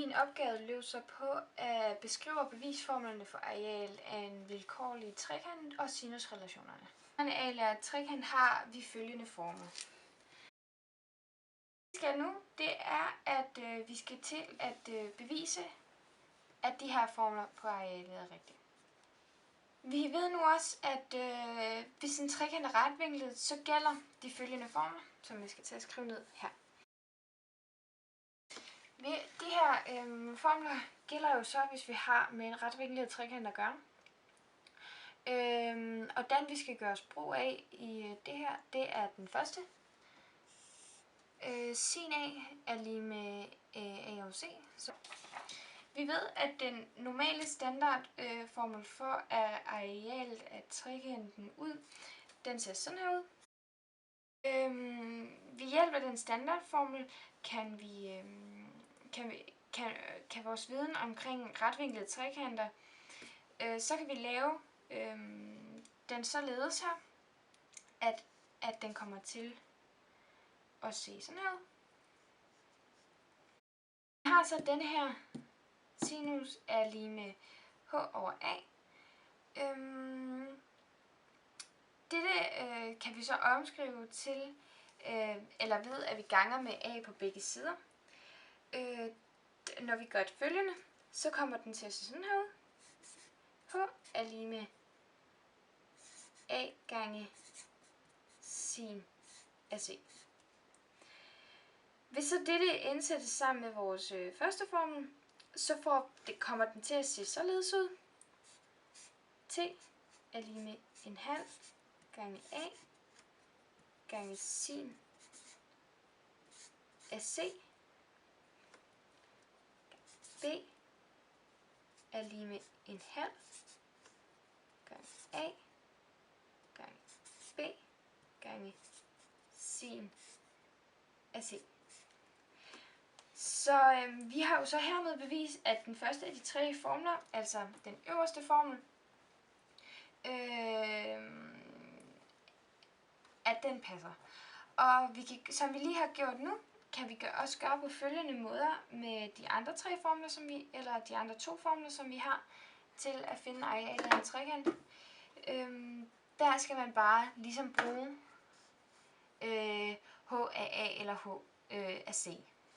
Din opgave løb så på at beskrive og bevise formlerne for areal af en vilkårlig trekant og sinusrelationerne. En areal af trekant har vi følgende former. Det vi skal nu, det er, at vi skal til at bevise, at de her formler på arealet er rigtige. Vi ved nu også, at hvis en trekant er retvinklet, så gælder de følgende formler, som vi skal til at skrive ned her. De her formler gælder jo så, hvis vi har med en retvinklet trekant at gøre. Og den vi skal gøre os brug af i det her, det er den første. Sin A er lige med A og C. Så vi ved, at den normale standardformel for at arealet af trekanten ud, den ser sådan her ud. Ved hjælp af den standardformel kan vores viden omkring retvinklede trekanter, så kan vi lave den således her, at den kommer til at se sådan her ud. Vi har så den her sinus er lige med H over A. Dette kan vi så omskrive til, eller ved at vi ganger med A på begge sider. Når vi gør det følgende, så kommer den til at se sådan her ud. H er lige med A gange sin af C. Hvis så dette indsættes sammen med vores første formel, så kommer den til at se således ud. T er lige med en halv gange A gange sin af C. B er lige med en halv gange A gange B gange sin af C. Så vi har jo så hermed bevist, at den første af de tre formler, altså den øverste formel, at den passer. Og som vi lige har gjort nu, kan vi også gøre på følgende måder med de andre tre formler, eller de andre to formler, som vi har til at finde arealet af en trekant. Der skal man bare ligesom bruge H af A eller H af C.